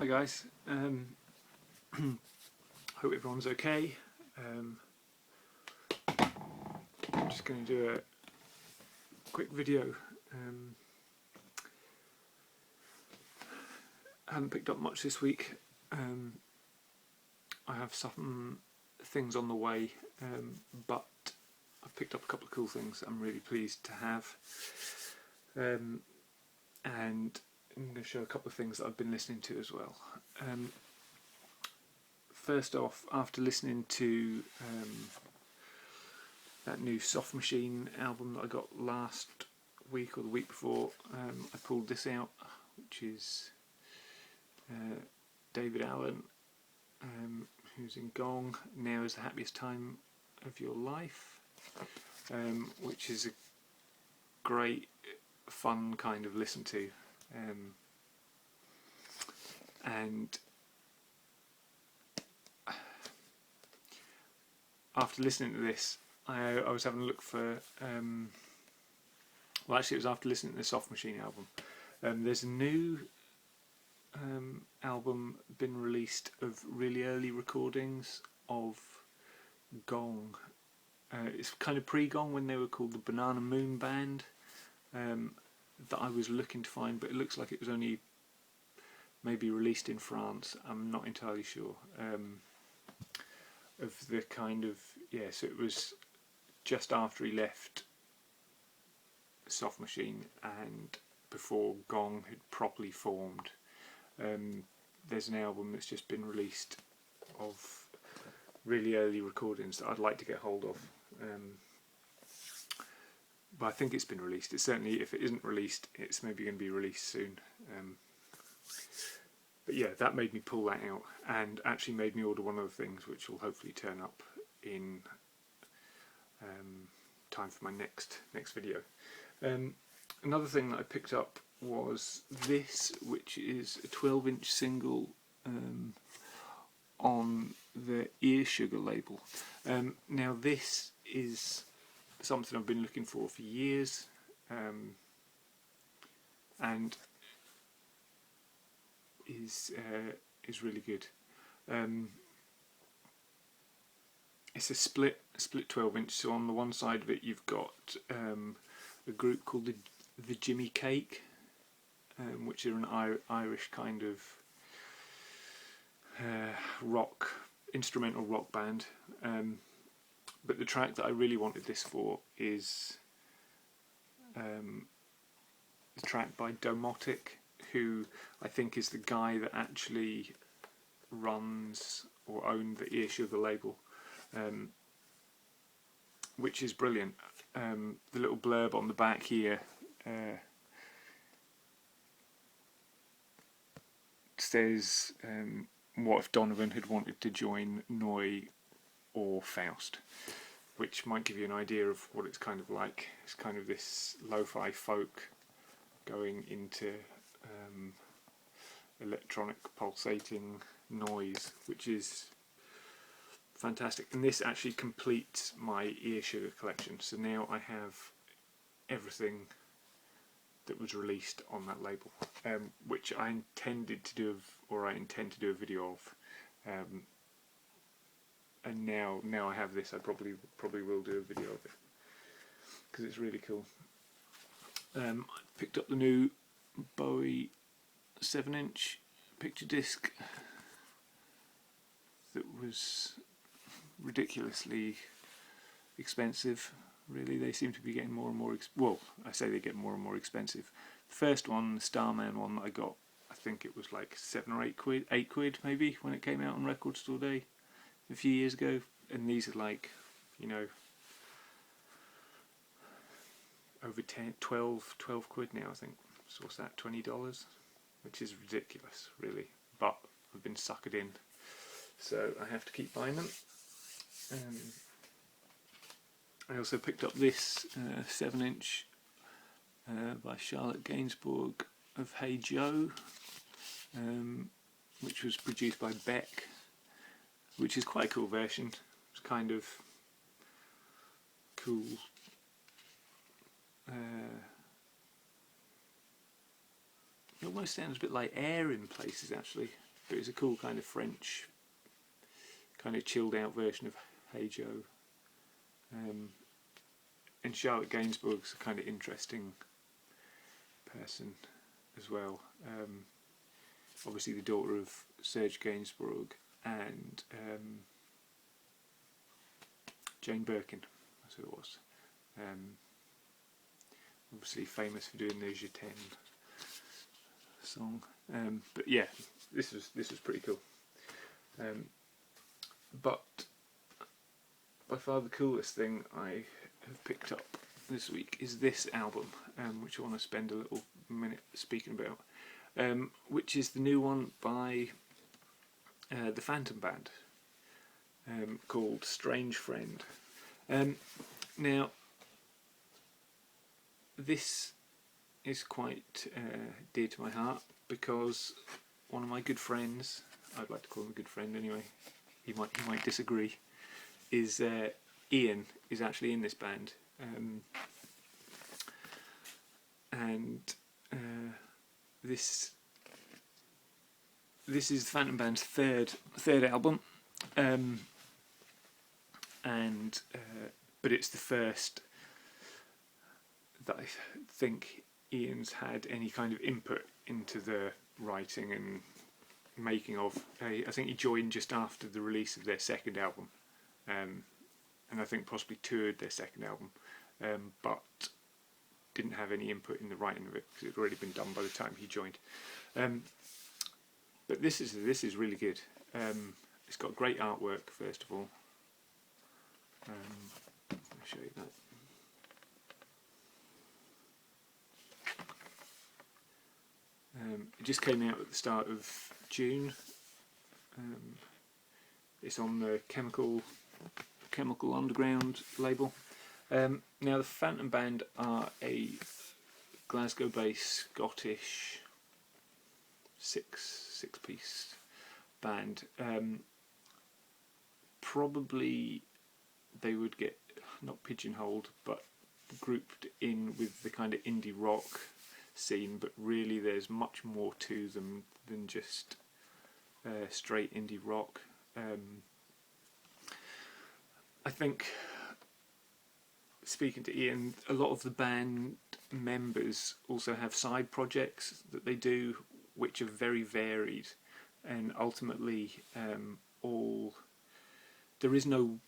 Hi guys, hope everyone's okay. I'm just going to do a quick video. I haven't picked up much this week. I have some things on the way, but I've picked up a couple of cool things I'm really pleased to have. And I'm going to show a couple of things that I've been listening to as well. First off, after listening to that new Soft Machine album that I got last week or the week before, I pulled this out, which is David Allen, who's in Gong, Now is the Happiest Time of Your Life, which is a great, fun kind of listen to. And after listening to this, I was having a look for, well actually it was after listening to the Soft Machine album. There's a new album been released of really early recordings of Gong. It's kind of pre-Gong, when they were called the Banana Moon Band, that I was looking to find, but it looks like it was only maybe released in France. I'm not entirely sure. Of the kind of, so it was just after he left Soft Machine and before Gong had properly formed. There's an album that's just been released of really early recordings that I'd like to get hold of, but I think it's been released. It's certainly, if it isn't released, it's maybe going to be released soon. But yeah, that made me pull that out, and actually made me order one of the things which will hopefully turn up in time for my next video. Another thing that I picked up was this, which is a 12-inch single on the Earsugar label. Now this is something I've been looking for years, and is really good. It's a split 12-inch. So on the one side of it, you've got a group called the Jimmy Cake, which are an Irish kind of instrumental rock band. But the track that I really wanted this for is the track by Domotic, who I think is the guy that actually runs or owned the Earsugar label, which is brilliant. The little blurb on the back here says, what if Donovan had wanted to join Noy or Faust, which might give you an idea of what it's kind of like. It's kind of this lo-fi folk going into electronic pulsating noise, which is fantastic. And this actually completes my Earsugar collection. So now I have everything that was released on that label, which I intended to do, or I intend to do a video of. And now I have this, I probably will do a video of it, because it's really cool. I picked up the new Bowie 7-inch picture disc that was ridiculously expensive. Really, they seem to be getting more and more well, I say they get more and more expensive. The first one, the Starman one that I got, I think it was like 7 or 8 quid, 8 quid maybe, when it came out on Record Store Day a few years ago. And these are like, you know, over 12 quid now, I think. So what's that, $20? Which is ridiculous, really. But I've been suckered in, so I have to keep buying them. I also picked up this 7-inch by Charlotte Gainsbourg of Hey Joe, which was produced by Beck, which is quite a cool version. It's kind of cool. It almost sounds a bit like Air in places, actually. but it's a cool kind of French, kind of chilled out version of Hey Joe. And Charlotte Gainsbourg's a kind of interesting person as well. Obviously the daughter of Serge Gainsbourg and Jane Birkin, that's who it was. Obviously famous for doing the Je t'aime song. But yeah, this was pretty cool. But by far the coolest thing I have picked up this week is this album, which I want to spend a little minute speaking about, which is the new one by the Phantom Band, called Strange Friend. Now, this is quite dear to my heart because one of my good friends, I'd like to call him a good friend anyway, he might disagree, is Ian is actually in this band, and this is the Phantom Band's third album, but it's the first that I think Ian's had any kind of input into the writing and making of. I think he joined just after the release of their second album, and I think possibly toured their second album, but didn't have any input in the writing of it because it had already been done by the time he joined. But this is really good. It's got great artwork, first of all. I'll show you that. It just came out at the start of June. It's on the Chemical Underground label. Now the Phantom Band are a Glasgow-based Scottish six-piece band. Probably they would get not pigeonholed, but grouped in with the kind of indie rock scene, but really there's much more to them than just straight indie rock. I think, speaking to Ian, a lot of the band members also have side projects that they do which are very varied, and ultimately there is no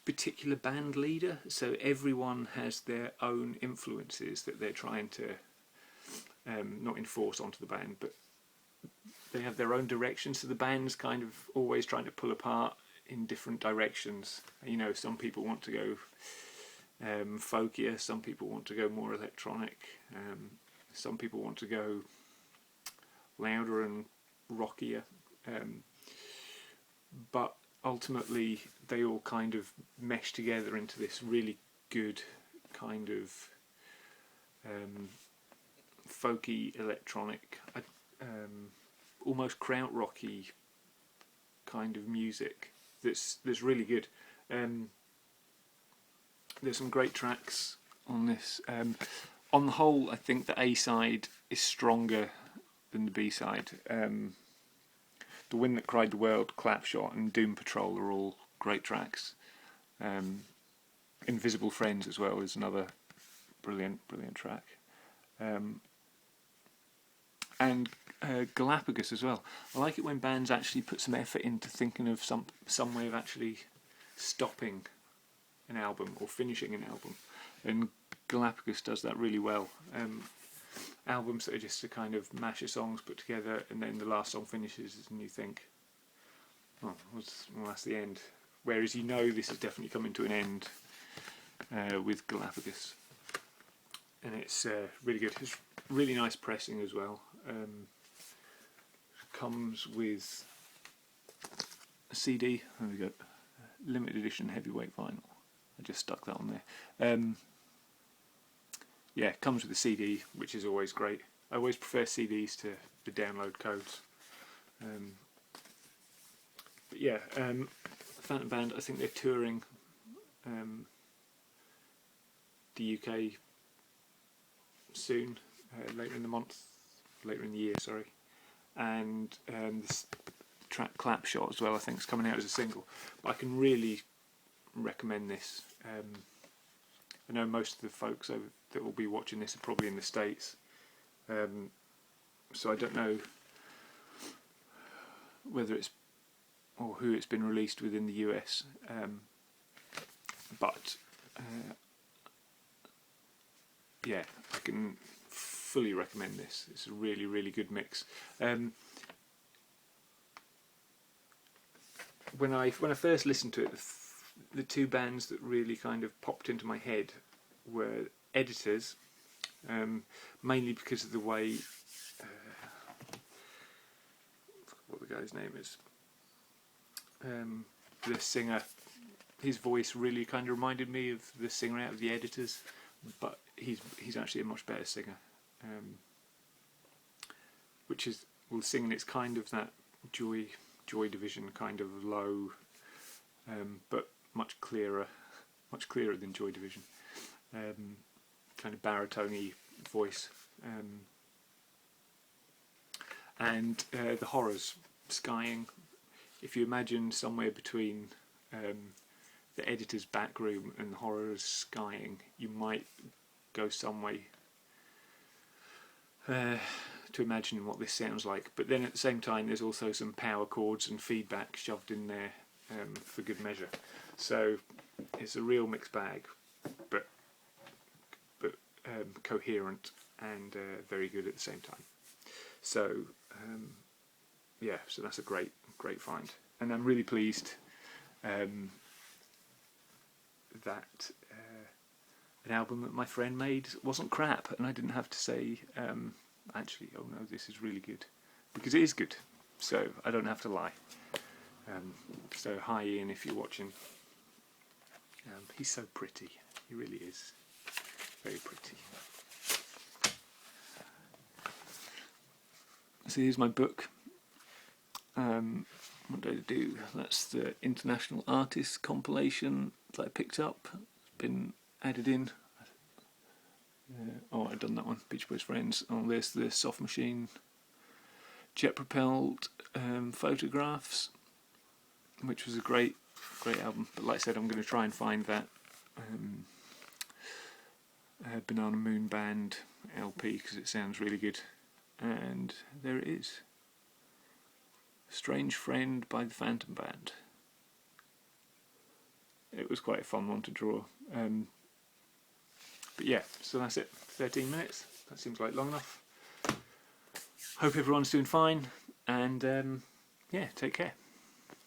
particular band leader, so everyone has their own influences that they're trying to not enforce onto the band, but they have their own directions, so the band's kind of always trying to pull apart in different directions. You know, some people want to go folkier, some people want to go more electronic, some people want to go louder and rockier, but ultimately they all kind of mesh together into this really good kind of folky electronic, almost krautrocky kind of music that's really good. There's some great tracks on this. On the whole, I think the A side is stronger than the B side. The Wind That Cried the World, Clapshot and Doom Patrol are all great tracks. Invisible Friends as well is another brilliant track. And Galapagos as well. I like it when bands actually put some effort into thinking of some way of actually stopping an album or finishing an album, and Galapagos does that really well. Albums that are just a kind of mash of songs put together, and then the last song finishes and you think, oh, well, that's the end. Whereas you know this is definitely coming to an end with Galapagos. And it's really good. It's really nice pressing as well. Comes with a CD. There we go. Limited edition heavyweight vinyl. I just stuck that on there. Yeah, comes with a CD, which is always great. I always prefer CDs to the download codes. But yeah, Phantom Band, I think they're touring the UK soon, later in the year, sorry. And track Clap Shot as well. I think it's coming out as a single, but I can really recommend this. I know most of the folks that will be watching this are probably in the States, so I don't know whether it's or who it's been released with in the US, but yeah, I can fully recommend this. It's a really, really good mix. When I first listened to it, the two bands that really kind of popped into my head were Editors, mainly because of the way what the guy's name is. The singer, his voice really kind of reminded me of the singer out of the Editors, but he's actually a much better singer. Which is, well, singing, it's kind of that Joy Division kind of low, but much clearer than Joy Division, kind of baritone-y voice, and the Horrors, Skying. If you imagine somewhere between the Editor's back room and the Horrors Skying, you might go some way to imagine what this sounds like. But then at the same time, there's also some power chords and feedback shoved in there for good measure. So it's a real mixed bag, but coherent and very good at the same time. So yeah, so that's a great find, and I'm really pleased that an album that my friend made wasn't crap, and I didn't have to say actually, oh no, this is really good, because it is good, so I don't have to lie. So hi Ian, if you're watching. He's so pretty, he really is very pretty. So here's my book. What did I do? That's the International Artists compilation that I picked up. It's been added in. Oh, I've done that one. Beach Boys Friends. Oh, there's the Soft Machine jet propelled photographs, which was a great album. But like I said, I'm going to try and find that Banana Moon Band LP because it sounds really good. And there it is. Strange Friend by the Phantom Band. It was quite a fun one to draw. But yeah, so that's it. 13 minutes. That seems like long enough. Hope everyone's doing fine, and yeah, take care.